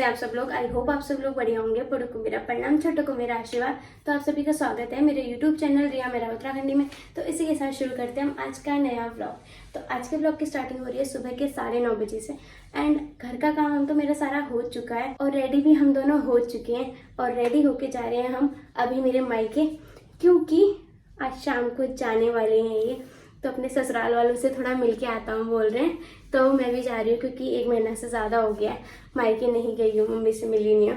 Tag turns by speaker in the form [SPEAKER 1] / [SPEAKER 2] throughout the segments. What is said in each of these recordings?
[SPEAKER 1] आप सब लोग। आई होप आप सब लोग बढ़िया होंगे। बड़ों को मेरा प्रणाम, छोटों को मेरा आशीर्वाद। तो आप सभी का स्वागत है मेरे यूट्यूब चैनल रिया मेरा उत्तराखंडी में। तो इसी के साथ शुरू करते हैं हम आज का नया व्लॉग। तो आज के व्लॉग की स्टार्टिंग हो रही है सुबह के 9:30 बजे से। एंड घर का काम तो मेरा सारा हो चुका है और रेडी भी हम दोनों हो चुके हैं और रेडी होके जा रहे हैं हम अभी मेरे मायके, क्योंकि आज शाम को जाने वाले हैं ये। तो अपने ससुराल वालों से थोड़ा मिल के आता हूँ बोल रहे हैं, तो मैं भी जा रही हूँ क्योंकि 1 महीना से ज़्यादा हो गया है मायके नहीं गई हूँ, मम्मी से मिली नहीं हूँ।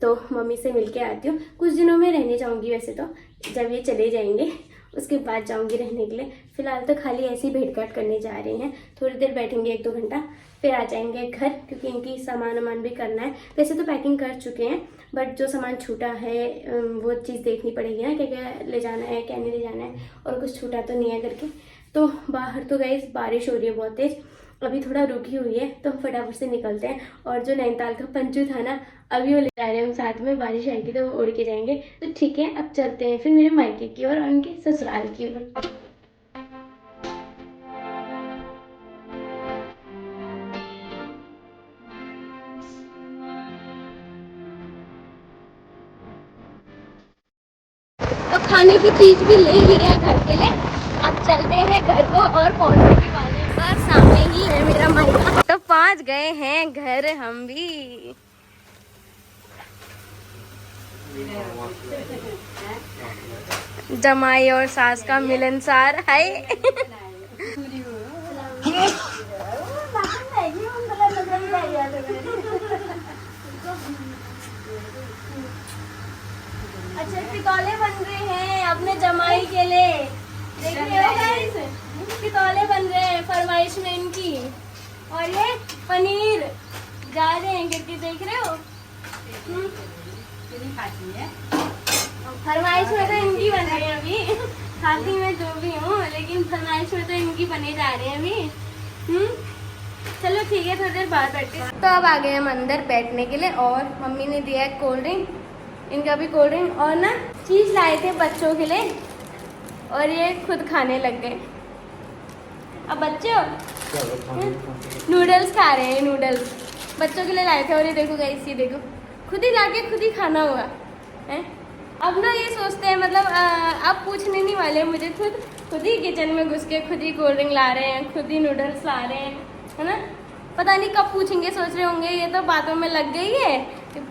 [SPEAKER 1] तो मम्मी से मिल के आती हूँ। कुछ दिनों में रहने जाऊँगी वैसे तो, जब ये चले जाएंगे उसके बाद जाऊँगी रहने के लिए। फिलहाल तो खाली ऐसी भेंट घाट करने जा रहे हैं, थोड़ी देर बैठेंगे 1-2 घंटा, फिर आ जाएंगे घर, क्योंकि इनकी सामान वामान भी करना है। वैसे तो पैकिंग कर चुके हैं, बट जो सामान छूटा है वो चीज़ देखनी पड़ेगी ना, क्या क्या ले जाना है क्या नहीं ले जाना है, और कुछ छूटा तो नहीं है करके। तो बाहर तो गाइस बारिश हो रही है बहुत तेज, अभी थोड़ा रुकी हुई है, तो हम फटाफट से निकलते हैं। और जो नैनीताल का पंचू था ना, अभी वो ले जा रहे हैं हम साथ में, बारिश आएगी तो वो उड़ के जाएंगे। तो ठीक है, अब चलते हैं फिर मेरे मायके की ओर और उनके ससुराल की ओर। तो खाने की चीज भी ले लिया घर के लिए, अब चलते हैं घर को और पहुंचने वाले हैं। बस सामने ही है मेरा मायका, तो पहुंच गए हैं घर हम भी। जमाई और सास का मिलनसार है। अच्छा पितौले बन रहे हैं अपने जमाई के लिए, देख रहे हो गाइस, पितौले बन रहे हैं फरमाइश में इनकी। और ये पनीर जा रहे हैं गिरके, देख रहे हो। फरमाइश में तो इनकी बन रही है अभी, खाती मैं जो भी हूँ, लेकिन फरमाइश में तो इनकी बने जा रहे हैं अभी। चलो ठीक है, थोड़ी देर बाद बैठते हैं। तो अब आ गए हम अंदर बैठने के लिए, और मम्मी ने दिया है कोल्ड ड्रिंक, इनका भी कोल्ड ड्रिंक, और ना चीज़ लाए थे बच्चों के लिए, और ये खुद खाने लग गए। अब बच्चे हो नूडल्स खा रहे हैं, नूडल्स बच्चों के लिए लाए थे। और ये देखो गाइस, ये देखो खुद ही लाके खुद ही खाना हुआ है। अब ना ये सोचते हैं, मतलब अब पूछने नहीं वाले मुझे, खुद ही किचन में घुस के खुद ही कोल्ड ड्रिंक ला रहे हैं, खुद ही नूडल्स ला रहे हैं, है ना। पता नहीं कब पूछेंगे, सोच रहे होंगे ये तो बातों में लग गई है,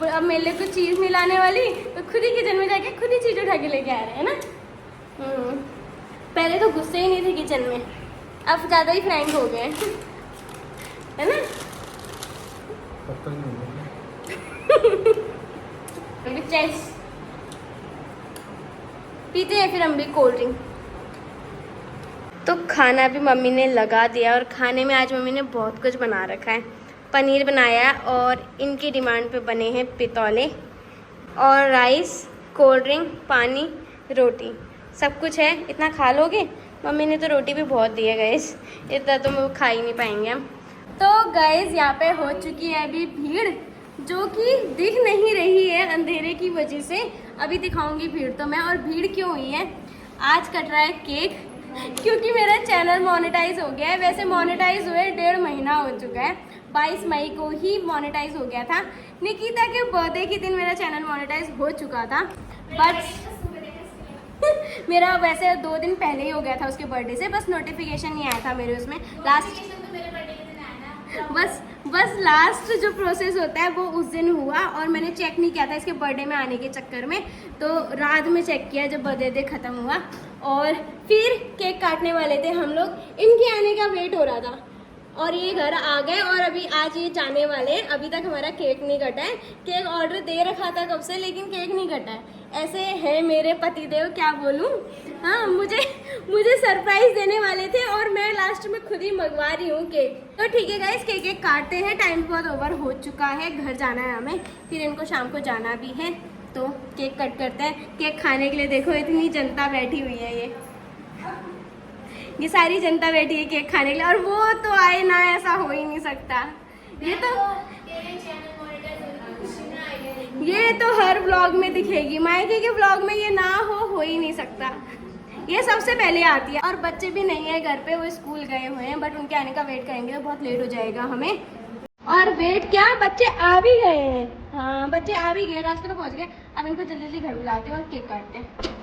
[SPEAKER 1] अब मेरे लिए कुछ चीज़ नहीं लाने वाली, तो खुद ही किचन में जाके खुद ही चीज़ उठा के लेके आ रहे हैं ना। पहले तो गुस्से ही नहीं थे किचन में, अब ज़्यादा ही फ्रैंक हो गए, है ना। चेस पीते हैं फिर हम भी कोल्ड ड्रिंक। तो खाना भी मम्मी ने लगा दिया, और खाने में आज मम्मी ने बहुत कुछ बना रखा है। पनीर बनाया, और इनकी डिमांड पे बने हैं पितौले, और राइस, कोल्ड ड्रिंक, पानी, रोटी, सब कुछ है। इतना खा लोगे? मम्मी ने तो रोटी भी बहुत दी है गाइस, इतना तो हम खा ही नहीं पाएंगे हम। तो गाइस यहाँ पे हो चुकी है अभी भीड़, जो कि दिख नहीं रही है अंधेरे की वजह से। अभी दिखाऊंगी भीड़ तो मैं। और भीड़ क्यों हुई है, आज कट रहा है केक, क्योंकि मेरा चैनल मोनेटाइज हो गया है। वैसे मोनेटाइज हुए 1.5 महीना हो चुका है, 22 मई को ही मोनेटाइज हो गया था। निकिता के बर्थडे के दिन मेरा चैनल मोनेटाइज हो चुका था, बट मेरा वैसे 2 दिन पहले ही हो गया था उसके बर्थडे से, बस नोटिफिकेशन नहीं आया था मेरे उसमें। बस लास्ट जो प्रोसेस होता है वो उस दिन हुआ, और मैंने चेक नहीं किया था इसके बर्थडे में आने के चक्कर में, तो रात में चेक किया जब बर्थडे ख़त्म हुआ। और फिर केक काटने वाले थे हम लोग, इनके आने का वेट हो रहा था, और ये घर आ गए, और अभी आज ये जाने वाले हैं। अभी तक हमारा केक नहीं कटा है, केक ऑर्डर दे रखा था कब से, लेकिन केक नहीं कटा है। ऐसे है मेरे पतिदेव, क्या बोलूँ। हाँ, मुझे सरप्राइज देने वाले थे, और मैं लास्ट में खुद ही मंगवा रही हूँ केक। तो ठीक है गाइस, केक काटते हैं, टाइम बहुत ओवर हो चुका है, घर जाना है हमें, फिर इनको शाम को जाना भी है। तो केक कट करते हैं। केक खाने के लिए देखो इतनी जनता बैठी हुई है, ये सारी जनता बैठी है केक खाने के लिए, और वो तो आए ना, ऐसा हो ही नहीं सकता। ये तो हर व्लॉग में दिखेगी, मायके के व्लॉग में ये ना हो ही नहीं सकता। ये सबसे पहले आती है, और बच्चे भी नहीं है घर पे, वो स्कूल गए हुए हैं, बट उनके आने का वेट करेंगे तो बहुत लेट हो जाएगा हमें। और वेट क्या, बच्चे आ भी गए हैं। हाँ बच्चे आ भी गए, रास्ते में पहुंच गए। अब इनको जल्दी जल्दी घर बुलाते हैं और केक काटते हैं।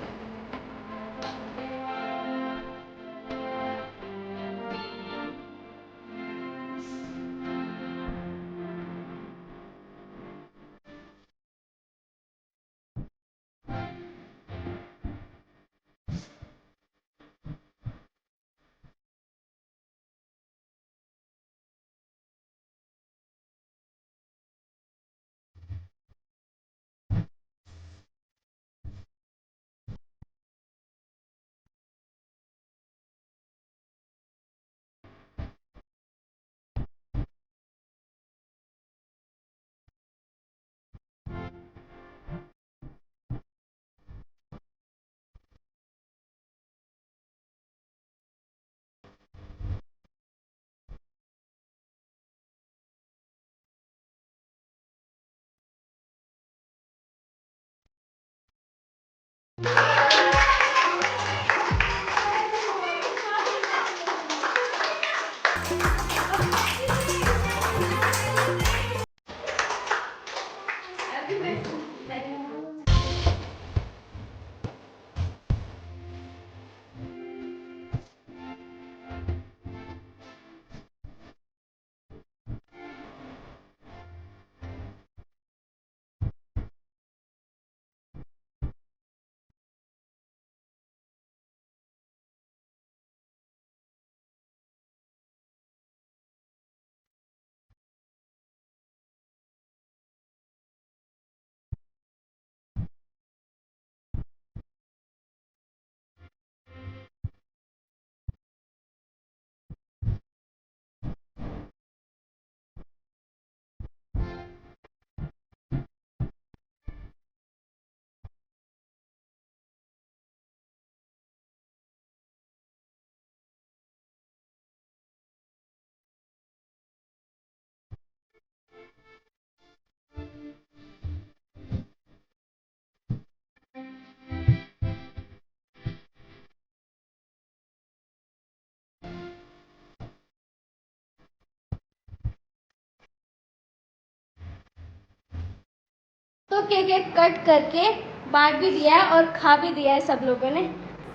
[SPEAKER 1] तो केक एक कट करके बांट भी दिया है और खा भी दिया है सब लोगों ने।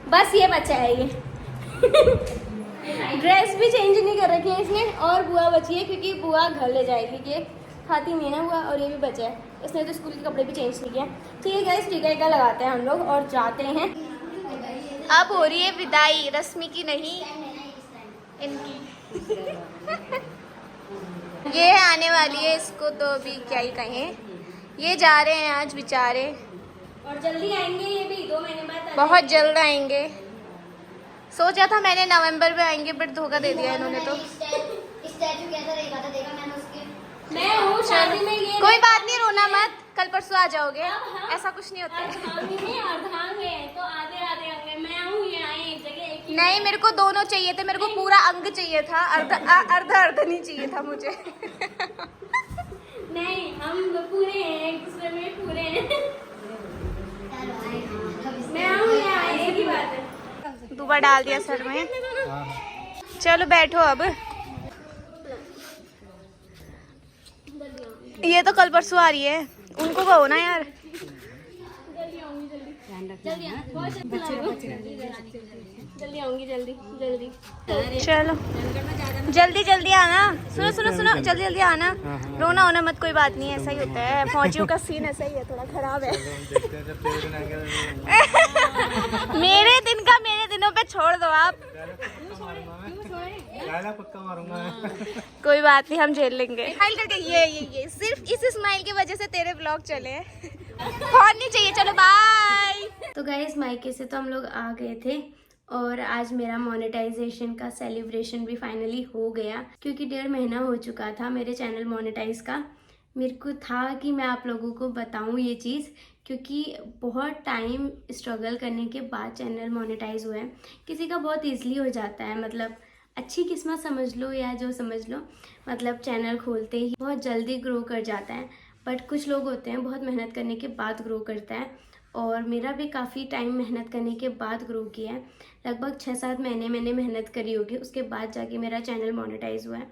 [SPEAKER 1] बस ये बचा है ये। ड्रेस भी चेंज नहीं कर रखी है इसने, और बुआ बची है क्योंकि बुआ घर ले जाएगी। केक खाती नहीं है ना बुआ, और ये भी बचा है। इसने तो स्कूल के कपड़े भी चेंज नहीं किया। ठीक है, टीका लगाते हैं हम लोग और जाते हैं। अब हो रही है विदाई, रश्मि की नहीं इनकी। ये आने वाली है, इसको तो अभी क्या ही कहें। ये जा रहे हैं आज बेचारे, और जल्दी आएंगे ये भी, 2 महीने बाद बहुत जल्द आएंगे। सोचा था मैंने नवंबर में आएंगे, बट धोखा दे दिया इन्होंने। तो
[SPEAKER 2] स्टैचू कैसा रहेगा था, देखा मैंने उसके।
[SPEAKER 1] मैं हूँ शादी में, ये
[SPEAKER 2] कोई बात नहीं, रोना मत, कल परसों आ जाओगे। ऐसा कुछ नहीं होता है।
[SPEAKER 1] तो आधे आधे होंगे। मैं हूँ, ये आए एक जगह, एक ही
[SPEAKER 2] नहीं, मेरे को दोनों चाहिए थे, मेरे को पूरा अंग चाहिए था, अर्ध नहीं चाहिए था मुझे।
[SPEAKER 1] नहीं, हम पूरे हैं, एक दूसरे में पूरे हैं। मैं हूँ, ये आए, एक ही बात है।
[SPEAKER 2] दुबा डाल दिया सर में। चलो बैठो अब। ये तो कल परसों आ रही है, उनको कहो ना यार।
[SPEAKER 1] जल्दी आऊंगी, जल्दी।
[SPEAKER 2] चलो जल्दी जल्दी आना। सुनो, जल्दी जल्दी आना। रोना होना मत, कोई बात नहीं, ऐसा ही होता है। फौजियों का सीन ऐसा ही है, थोड़ा खराब है। मेरे दिनों पे छोड़ दो आप। कोई बात नहीं, हम झेल लेंगे। ये सिर्फ इस स्माइल की वजह से तेरे ब्लॉग चले। फोन नहीं चाहिए, चलो बाय।
[SPEAKER 1] तो गाइस, मायके से तो हम लोग आ गए थे, और आज मेरा मोनेटाइजेशन का सेलिब्रेशन भी फाइनली हो गया, क्योंकि 1.5 महीना हो चुका था मेरे चैनल मोनेटाइज का। मेरे को था कि मैं आप लोगों को बताऊं ये चीज़, क्योंकि बहुत टाइम स्ट्रगल करने के बाद चैनल मोनेटाइज हुआ है। किसी का बहुत ईजिली हो जाता है, मतलब अच्छी किस्मत समझ लो या जो समझ लो, मतलब चैनल खोलते ही बहुत जल्दी ग्रो कर जाता है। बट कुछ लोग होते हैं बहुत मेहनत करने के बाद ग्रो करता है, और मेरा भी काफ़ी टाइम मेहनत करने के बाद ग्रो किया है। लगभग 6-7 महीने मैंने मेहनत करी होगी, उसके बाद जाके मेरा चैनल मोनेटाइज हुआ है।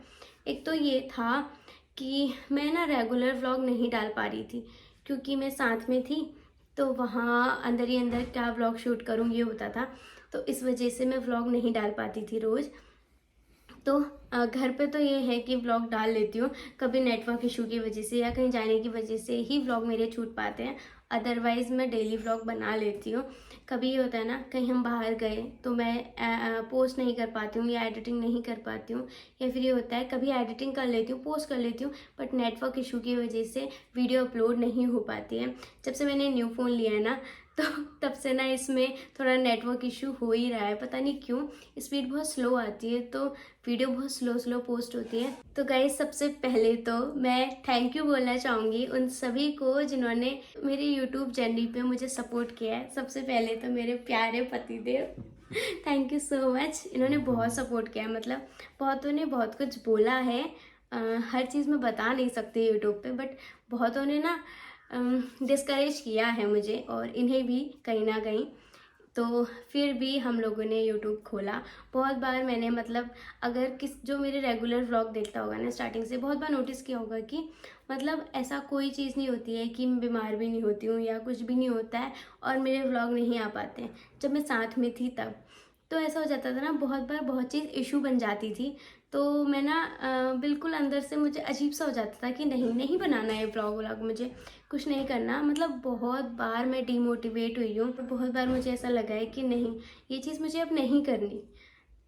[SPEAKER 1] एक तो ये था कि मैं ना रेगुलर व्लॉग नहीं डाल पा रही थी, क्योंकि मैं साथ में थी तो वहाँ अंदर ही अंदर क्या व्लॉग शूट करूँ ये होता था। तो इस वजह से मैं व्लॉग नहीं डाल पाती थी रोज़। तो घर पे तो ये है कि व्लॉग डाल लेती हूँ, कभी नेटवर्क इशू की वजह से या कहीं जाने की वजह से ही व्लॉग मेरे छूट पाते हैं, अदरवाइज़ मैं डेली व्लॉग बना लेती हूँ। कभी ये होता है ना, कहीं हम बाहर गए तो मैं पोस्ट नहीं कर पाती हूँ या एडिटिंग नहीं कर पाती हूँ, या फिर ये होता है कभी एडिटिंग कर लेती हूँ, पोस्ट कर लेती हूँ, बट नेटवर्क इशू की वजह से वीडियो अपलोड नहीं हो पाती है। जब से मैंने न्यू फ़ोन लिया है ना, तो तब से ना इसमें थोड़ा नेटवर्क इशू हो ही रहा है, पता नहीं क्यों। स्पीड बहुत स्लो आती है तो वीडियो बहुत स्लो पोस्ट होती है। तो गाइस, सबसे पहले तो मैं थैंक यू बोलना चाहूँगी उन सभी को जिन्होंने मेरे यूट्यूब जर्नी पे मुझे सपोर्ट किया है। सबसे पहले तो मेरे प्यारे पतिदेव, थैंक यू सो मच। इन्होंने बहुत सपोर्ट किया है, मतलब बहुतों ने बहुत कुछ बोला है। हर चीज़ मैं बता नहीं सकती यूट्यूब पे, बट बहुतों ने ना डिस्करेज किया है मुझे, और इन्हें भी कहीं ना कहीं। तो फिर भी हम लोगों ने यूट्यूब खोला। बहुत बार मैंने, मतलब अगर जो मेरे रेगुलर व्लॉग देखता होगा ना, स्टार्टिंग से बहुत बार नोटिस किया होगा कि मतलब ऐसा कोई चीज़ नहीं होती है कि मैं बीमार भी नहीं होती हूँ या कुछ भी नहीं होता है और मेरे व्लॉग नहीं आ पाते हैं। जब मैं साथ में थी तब तो ऐसा हो जाता था ना, बहुत बार बहुत चीज़ इशू बन जाती थी। तो मैं ना बिल्कुल अंदर से मुझे अजीब सा हो जाता था कि नहीं बनाना है व्लॉग, मुझे कुछ नहीं करना। मतलब बहुत बार मैं डीमोटिवेट हुई हूँ, बहुत बार मुझे ऐसा लगा है कि नहीं, ये चीज़ मुझे अब नहीं करनी।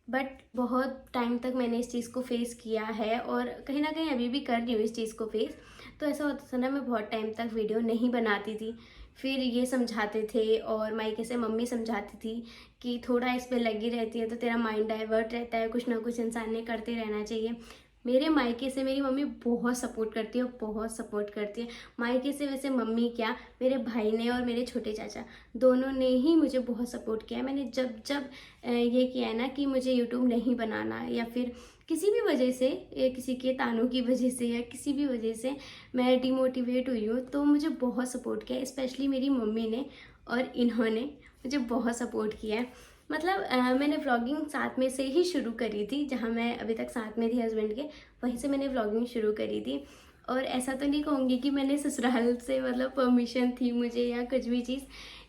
[SPEAKER 1] बट बहुत टाइम तक मैंने इस चीज़ को फेस किया है और कहीं ना कहीं अभी भी कर रही हूँ इस चीज़ को फेस। तो ऐसा होता था ना, मैं बहुत टाइम तक वीडियो नहीं बनाती थी। फिर ये समझाते थे और मायके से मम्मी समझाती थी कि थोड़ा इस पे लगी रहती है तो तेरा माइंड डाइवर्ट रहता है, कुछ ना कुछ इंसान ने करते रहना चाहिए। मेरे मायके से मेरी मम्मी बहुत सपोर्ट करती है, बहुत सपोर्ट करती है। मायके से वैसे मम्मी क्या, मेरे भाई ने और मेरे छोटे चाचा दोनों ने ही मुझे बहुत सपोर्ट किया है। मैंने जब जब ये किया है ना कि मुझे यूट्यूब नहीं बनाना, या फिर किसी भी वजह से, या किसी के तानों की वजह से, या किसी भी वजह से मैं डिमोटिवेट हुई हूँ, तो मुझे बहुत सपोर्ट किया है। स्पेशली मेरी मम्मी ने और इन्होंने मुझे बहुत सपोर्ट किया है। मतलब मैंने व्लॉगिंग साथ में से ही शुरू करी थी, जहाँ मैं अभी तक साथ में थी हस्बैंड के, वहीं से मैंने व्लॉगिंग शुरू करी थी। और ऐसा तो नहीं कहूँगी कि मैंने ससुराल से मतलब परमिशन थी मुझे या कुछ भी चीज़,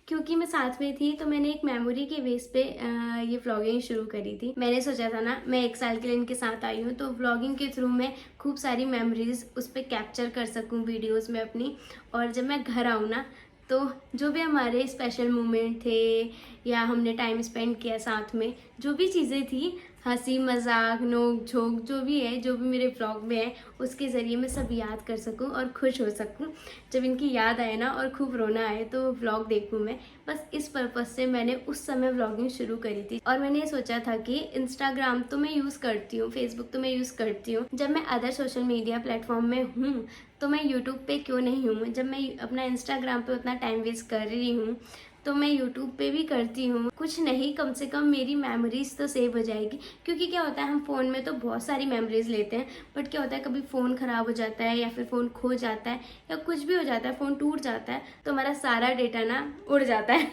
[SPEAKER 1] क्योंकि मैं साथ में थी तो मैंने एक मेमोरी के बेस पे ये व्लॉगिंग शुरू करी थी। मैंने सोचा था ना, मैं 1 साल के लिए इनके साथ आई हूँ तो व्लॉगिंग के थ्रू मैं खूब सारी मेमोरीज उस पर कैप्चर कर सकूँ वीडियोस में अपनी। और जब मैं घर आऊँ ना, तो जो भी हमारे स्पेशल मोमेंट थे या हमने टाइम स्पेंड किया साथ में, जो भी चीज़ें थी, हंसी मजाक नोक झोंक जो भी है, जो भी मेरे व्लॉग में है, उसके ज़रिए मैं सब याद कर सकूं और खुश हो सकूं। जब इनकी याद आए ना और खूब रोना आए तो व्लॉग देखूं मैं, बस इस पर्पज़ से मैंने उस समय व्लॉगिंग शुरू करी थी। और मैंने ये सोचा था कि इंस्टाग्राम तो मैं यूज़ करती हूँ, फेसबुक तो मैं यूज़ करती हूँ, जब मैं अदर सोशल मीडिया प्लेटफॉर्म में हूँ तो मैं यूट्यूब पे क्यों नहीं हूँ। जब मैं अपना इंस्टाग्राम पे उतना टाइम वेस्ट कर रही हूँ तो मैं यूट्यूब पे भी करती हूँ। कुछ नहीं, कम से कम मेरी मेमोरीज तो सेव हो जाएगी। क्योंकि क्या होता है, हम फ़ोन में तो बहुत सारी मेमोरीज लेते हैं, बट क्या होता है कभी फ़ोन ख़राब हो जाता है या फिर फ़ोन खो जाता है या कुछ भी हो जाता है, फ़ोन टूट जाता है, तो हमारा सारा डेटा ना उड़ जाता है।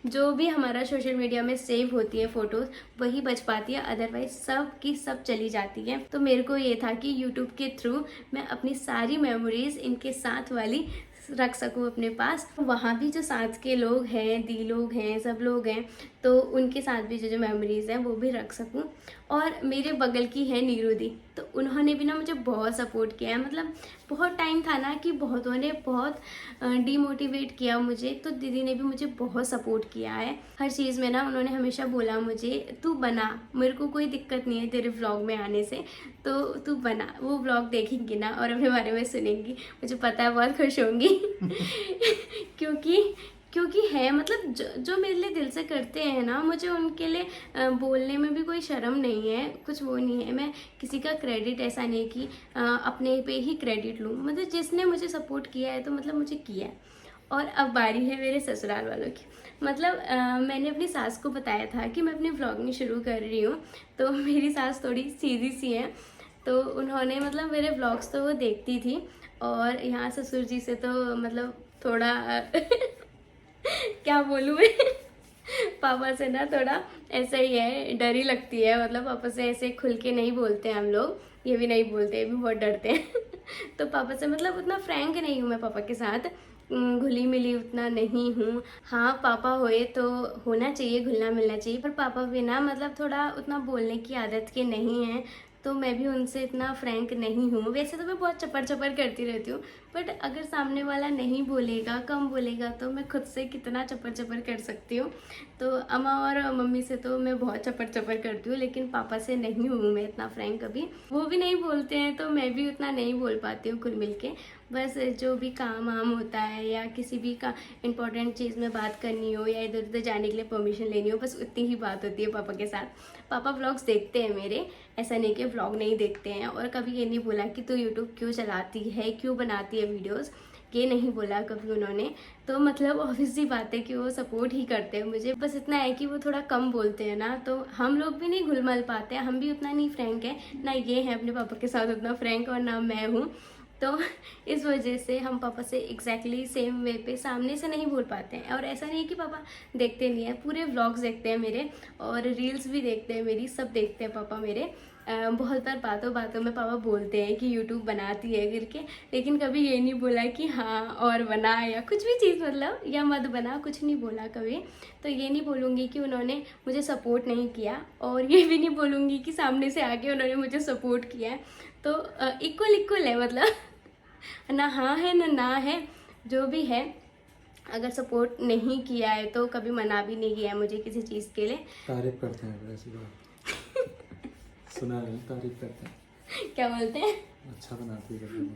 [SPEAKER 1] जो भी हमारा सोशल मीडिया में सेव होती है फ़ोटोज़, वही बच पाती है, अदरवाइज सब की सब चली जाती है। तो मेरे को ये था कि यूट्यूब के थ्रू मैं अपनी सारी मेमोरीज इनके साथ वाली रख सकूँ अपने पास। वहाँ भी जो साथ के लोग हैं, दी लोग हैं, सब लोग हैं, तो उनके साथ भी जो मेमोरीज़ हैं वो भी रख सकूँ। और मेरे बगल की है नीरू दी, तो उन्होंने भी ना मुझे बहुत सपोर्ट किया है। मतलब बहुत टाइम था ना कि बहुतों ने बहुत डीमोटिवेट किया मुझे, तो दीदी ने भी मुझे बहुत सपोर्ट किया है हर चीज़ में ना। उन्होंने हमेशा बोला मुझे, तू बना, मेरे को कोई दिक्कत नहीं है तेरे व्लॉग में आने से, तो तू बना। वो व्लॉग देखेंगी ना और अपने बारे में सुनेंगी, मुझे पता है बहुत खुश होंगी। क्योंकि है, मतलब जो मेरे लिए दिल से करते हैं ना, मुझे उनके लिए बोलने में भी कोई शर्म नहीं है, कुछ वो नहीं है। मैं किसी का क्रेडिट ऐसा नहीं कि अपने पे ही क्रेडिट लूँ, मतलब जिसने मुझे सपोर्ट किया है तो मतलब मुझे किया है। और अब बारी है मेरे ससुराल वालों की। मतलब मैंने अपनी सास को बताया था कि मैं अपनी व्लॉगिंग शुरू कर रही हूँ, तो मेरी सास थोड़ी सीधी सी है, तो उन्होंने मतलब मेरे व्लॉग्स तो वो देखती थी। और यहाँ ससुर जी से तो मतलब थोड़ा क्या बोलूँ मैं, पापा से ना थोड़ा ऐसा ही है, डर ही लगती है। मतलब पापा से ऐसे खुल के नहीं बोलते हैं हम लोग, ये भी नहीं बोलते, ये भी बहुत डरते हैं। तो पापा से मतलब उतना फ्रैंक नहीं हूँ मैं पापा के साथ, घुली मिली उतना नहीं हूँ। हाँ पापा होए तो होना चाहिए, घुलना मिलना चाहिए, पर पापा भी ना मतलब थोड़ा उतना बोलने की आदत के नहीं हैं, तो मैं भी उनसे इतना फ्रैंक नहीं हूँ। वैसे तो मैं बहुत चपर चपर करती रहती हूँ, बट अगर सामने वाला नहीं बोलेगा, कम बोलेगा, तो मैं खुद से कितना चपर चपर कर सकती हूँ। तो अम्मा और मम्मी से तो मैं बहुत चपर चपर करती हूँ, लेकिन पापा से नहीं हूँ मैं इतना फ्रैंक कभी। वो भी नहीं बोलते हैं तो मैं भी उतना नहीं बोल पाती हूँ कुल मिल के। बस जो भी काम वाम होता है या किसी भी का इम्पोर्टेंट चीज़ में बात करनी हो या इधर उधर जाने के लिए परमिशन लेनी हो, बस उतनी ही बात होती है पापा के साथ। पापा व्लॉग्स देखते हैं मेरे, ऐसा नहीं कि व्लॉग नहीं देखते हैं, और कभी ये नहीं बोला कि तू यूट्यूब क्यों चलाती है, क्यों बनाती है वीडियोस, ये नहीं बोला कभी उन्होंने। तो मतलब ऑब्वियस सी बात है कि वो सपोर्ट ही करते हैं मुझे। बस इतना है कि वो थोड़ा कम बोलते हैं ना, तो हम लोग भी नहीं घुल मिल पाते हैं, हम भी उतना नहीं फ्रैंक है ना, ये है अपने पापा के साथ उतना फ्रैंक, और ना मैं हूँ। तो इस वजह से हम पापा से एग्जैक्टली सेम वे पे सामने से नहीं बोल पाते हैं। और ऐसा नहीं कि पापा देखते नहीं है, पूरे व्लॉग्स देखते हैं मेरे, और रील्स भी देखते हैं मेरी, सब देखते हैं पापा मेरे। बहुत बार बातों बातों में पापा बोलते हैं कि यूट्यूब बनाती है करके, लेकिन कभी ये नहीं बोला कि हाँ और बना या कुछ भी चीज़, मतलब या मत बना, कुछ नहीं बोला कभी। तो ये नहीं बोलूँगी कि उन्होंने मुझे सपोर्ट नहीं किया, और ये भी नहीं बोलूँगी कि सामने से आके उन्होंने मुझे सपोर्ट किया है। तो इक्वल इक्वल है, मतलब ना हाँ है ना है, जो भी है। अगर सपोर्ट नहीं किया है तो कभी मना भी नहीं किया है मुझे किसी चीज़ के लिए।
[SPEAKER 3] तारीफ करते हैं ऐसी बात सुना नहीं, तारीफ करते हैं।
[SPEAKER 1] क्या बोलते हैं?
[SPEAKER 3] अच्छा बनाती है।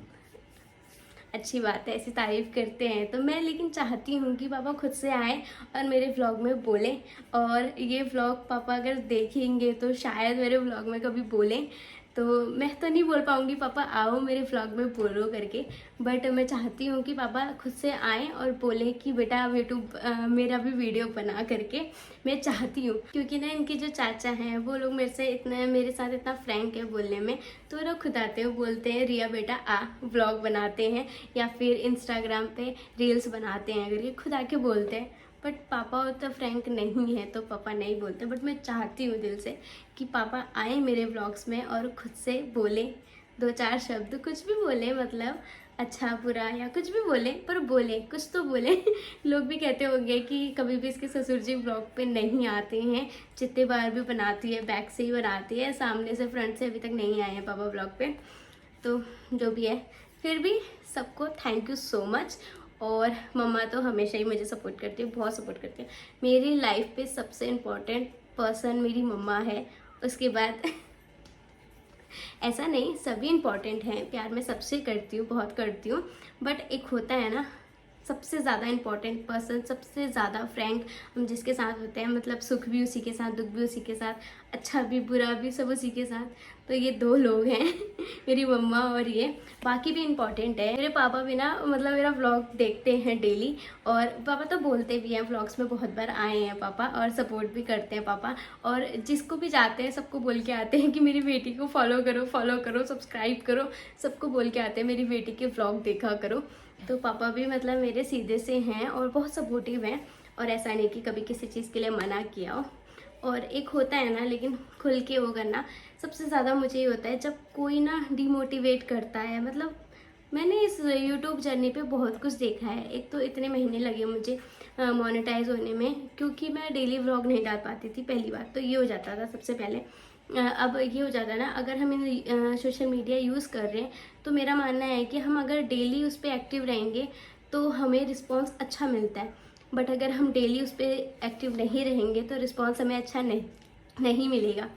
[SPEAKER 1] अच्छी बात है, ऐसी तारीफ करते हैं। तो मैं लेकिन चाहती हूँ कि पापा खुद से आए और मेरे व्लॉग में बोलें, और ये व्लॉग पापा अगर देखेंगे तो शायद मेरे व्लॉग में कभी बोलें। तो मैं तो नहीं बोल पाऊँगी पापा आओ मेरे व्लॉग में बोलो करके, बट मैं चाहती हूँ कि पापा खुद से आएँ और बोले कि बेटा आप यूट्यूब मेरा भी वीडियो बना करके। मैं चाहती हूँ, क्योंकि ना इनके जो चाचा हैं वो लोग मेरे साथ इतना फ्रैंक है बोलने में। तो वो लोग खुद आते हैं, बोलते हैं रिया बेटा आ व्लॉग बनाते हैं, या फिर इंस्टाग्राम पे रील्स बनाते हैं करके, खुद आके बोलते हैं। बट पापा तो फ्रैंक नहीं है तो पापा नहीं बोलते, बट मैं चाहती हूँ दिल से कि पापा आए मेरे व्लॉग्स में और खुद से बोले, दो चार शब्द कुछ भी बोले, मतलब अच्छा बुरा या कुछ भी बोले, पर बोले, कुछ तो बोले। लोग भी कहते होंगे कि कभी भी इसके ससुर जी व्लॉग पे नहीं आते हैं, जितने बार भी बनाती है बैक से ही बनाती है, सामने से फ्रंट से अभी तक नहीं आए हैं पापा व्लॉग पे। तो जो भी है, फिर भी सबको थैंक यू सो मच। और मम्मा तो हमेशा ही मुझे सपोर्ट करती है, बहुत सपोर्ट करती है। मेरी लाइफ पे सबसे इम्पोर्टेंट पर्सन मेरी मम्मा है, उसके बाद ऐसा नहीं, सभी इम्पोर्टेंट हैं, प्यार मैं सबसे करती हूँ, बहुत करती हूँ, बट एक होता है ना सबसे ज़्यादा इम्पोर्टेंट पर्सन, सबसे ज़्यादा फ्रैंक हम जिसके साथ होते हैं, मतलब सुख भी उसी के साथ, दुख भी उसी के साथ, अच्छा भी बुरा भी, सब उसी के साथ। तो ये दो लोग हैं मेरी मम्मा और ये, बाकी भी इम्पोर्टेंट है। मेरे पापा भी ना मतलब मेरा व्लॉग देखते हैं डेली, और पापा तो बोलते भी हैं, व्लॉग्स में बहुत बार आए हैं पापा, और सपोर्ट भी करते हैं पापा। और जिसको भी जाते हैं सबको बोल के आते हैं कि मेरी बेटी को फॉलो करो, सब्सक्राइब करो, सबको बोल के आते हैं मेरी बेटी के व्लॉग देखा करो। तो पापा भी मतलब मेरे सीधे से हैं और बहुत सपोर्टिव हैं, और ऐसा नहीं कि कभी किसी चीज़ के लिए मना किया हो। और एक होता है ना, लेकिन खुल के वो करना सबसे ज़्यादा मुझे ये होता है जब कोई ना डिमोटिवेट करता है। मतलब मैंने इस यूट्यूब जर्नी पे बहुत कुछ देखा है। एक तो इतने महीने लगे मुझे मोनेटाइज होने में, क्योंकि मैं डेली व्लॉग नहीं डाल पाती थी। पहली बात तो ये हो जाता था सबसे पहले। अब ये हो जाता है ना, अगर हम सोशल मीडिया यूज़ कर रहे हैं तो मेरा मानना है कि हम अगर डेली उस पर एक्टिव रहेंगे तो हमें रिस्पॉन्स अच्छा मिलता है। बट अगर हम डेली उस पर एक्टिव नहीं रहेंगे तो रिस्पॉन्स हमें अच्छा नहीं मिलेगा।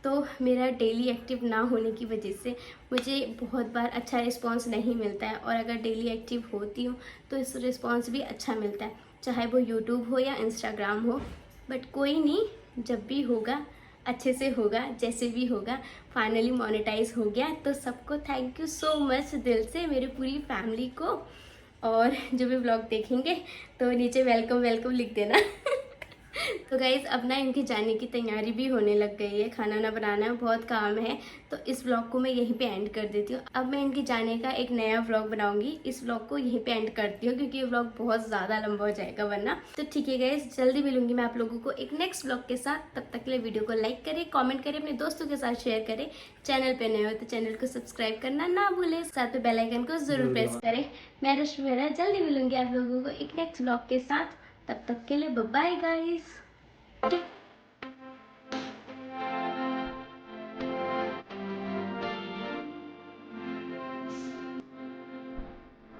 [SPEAKER 1] तो मेरा डेली एक्टिव ना होने की वजह से मुझे बहुत बार अच्छा रिस्पॉन्स नहीं मिलता है, और अगर डेली एक्टिव होती हूँ तो इस रिस्पॉन्स भी अच्छा मिलता है, चाहे वो यूट्यूब हो या इंस्टाग्राम हो। बट कोई नहीं, जब भी होगा अच्छे से होगा, जैसे भी होगा। फाइनली मोनेटाइज हो गया, तो सबको थैंक यू सो मच दिल से, मेरी पूरी फैमिली को। और जो भी व्लॉग देखेंगे तो नीचे वेलकम लिख देना तो गाइज अब ना इनके जाने की तैयारी भी होने लग गई है, खाना ना बनाना बहुत काम है, तो इस व्लॉग को मैं यहीं पे एंड कर देती हूँ। अब मैं इनके जाने का एक नया व्लॉग बनाऊंगी, इस व्लॉग को यहीं पे एंड करती हूँ क्योंकि ये व्लॉग बहुत ज़्यादा लंबा हो जाएगा वरना। तो ठीक है गाइज, जल्दी मिलूंगी मैं आप लोगों को एक नेक्स्ट व्लॉग के साथ। तब तक के लिए वीडियो को लाइक करें, कॉमेंट करें, अपने दोस्तों के साथ शेयर करें। चैनल पे नए हो तो चैनल को सब्सक्राइब करना ना भूलें, साथ में बेल आइकन को जरूर प्रेस करें। मैं रश्मि मेहरा जल्दी मिलूंगी आप लोगों को एक नेक्स्ट व्लॉग के साथ। तब तक के लिए बाय गाइस।